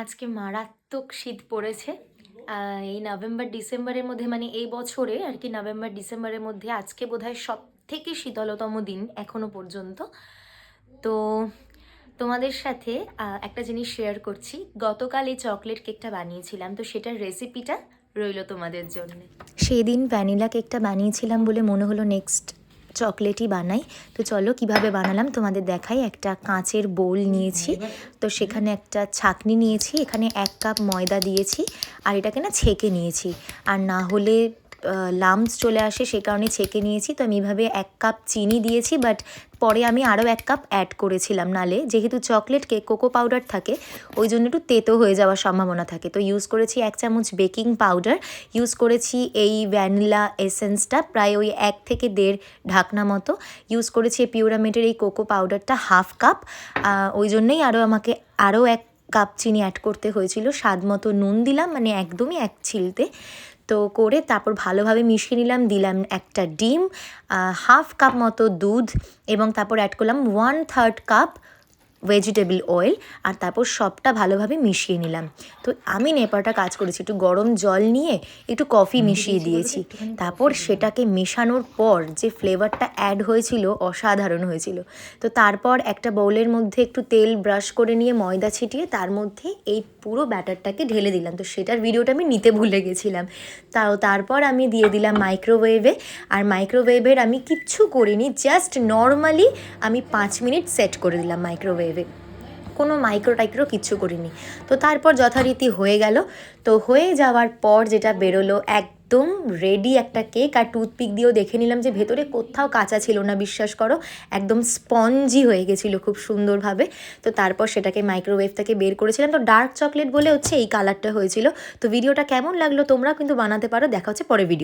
আজকে মারাত্মক শীত পড়েছে। এই নভেম্বর ডিসেম্বরের মধ্যে মানে এই বছরে আর কি নভেম্বর ডিসেম্বরের মধ্যে আজকে বোধহয় সবথেকে শীতলতম দিন এখনো পর্যন্ত। তো তোমাদের সাথে একটা জিনিস শেয়ার করছি। গতকাল এই চকলেট কেকটা বানিয়েছিলাম, তো সেটার রেসিপিটা রইলো তোমাদের জন্য। সেদিন ভ্যানিলা কেকটা বানিয়েছিলাম বলে মনে হলো নেক্সট চকলেটই বানাই। তো চলো কিভাবে বানালাম তোমাদের দেখাই। একটা কাঁচের বোল নিয়েছি, তো সেখানে একটা ছাঁকনি নিয়েছি, এখানে 1 কাপ ময়দা দিয়েছি, আর এটাকে না ছেঁকে নিয়েছি। আর না হলে লাম্পস চলে আসে, সে কারণে ছেঁকে নিয়েছি। তো আমি এইভাবে 1 কাপ চিনি দিয়েছি, বাট পরে আমি আরও 1 কাপ অ্যাড করেছিলাম, নালে যেহেতু চকলেট কেক কোকো পাউডার থাকে ওই জন্য একটু তেতো হয়ে যাওয়ার সম্ভাবনা থাকে। তো ইউজ করেছি 1 চামচ বেকিং পাউডার, ইউজ করেছি এই ভ্যানিলা এসেন্সটা প্রায় ওই 1 থেকে 1.5 ঢাকনা মতো, ইউজ করেছি পিউরামেটের এই কোকো পাউডারটা 1/2 কাপ। ওই জন্যেই আমাকে আরও 1 কাপ চিনি অ্যাড করতে হয়েছিল। স্বাদ মতো নুন দিলাম, মানে একদমই 1 ছিলতে। তো করে তারপর ভালোভাবে মিশিয়ে নিলাম, দিলাম একটা ডিম, 1/2 কাপ মতো দুধ, এবং তারপর অ্যাড করলাম 1/3 কাপ ভেজিটেবল অয়েল, আর তারপর সবটা ভালোভাবে মিশিয়ে নিলাম। তো আমি নেপাটা কাজ করেছি, একটু গরম জল নিয়ে একটু কফি মিশিয়ে দিয়েছি। তারপর সেটাকে মেশানোর পর যে ফ্লেভারটা অ্যাড হয়েছিল অসাধারণ হয়েছিল। তো তারপর একটা বাউলের মধ্যে একটু তেল ব্রাশ করে নিয়ে ময়দা ছিটিয়ে তার মধ্যে এই পুরো ব্যাটারটাকে ঢেলে দিলাম। তো সেটার ভিডিওটা আমি নিতে ভুলে গেছিলাম। তারপর আমি দিয়ে দিলাম মাইক্রোওয়েভে। আর মাইক্রোওয়েভের আমি কিচ্ছু করিনি, জাস্ট নর্মালি আমি 5 মিনিট সেট করে দিলাম মাইক্রোওয়েভে, কোনো মাইক্রো কিচ্ছু করিনি। তো তারপর যথারীতি হয়ে গেল। তো হয়ে যাওয়ার পর যেটা বেরোলো একদম রেডি একটা কেক। আর টুথপিক দিয়েও দেখে নিলাম যে ভেতরে কোথাও কাঁচা ছিল না, বিশ্বাস করো একদম স্পঞ্জি হয়ে গেছিলো খুব সুন্দরভাবে। তো তারপর সেটাকে মাইক্রোওয়েভ থেকে বের করেছিলাম। তো ডার্ক চকলেট বলে হচ্ছে এই কালারটা হয়েছিল। তো ভিডিওটা কেমন লাগলো তোমরা কিন্তু বানাতে পারো। দেখা হচ্ছে পরে ভিডিও।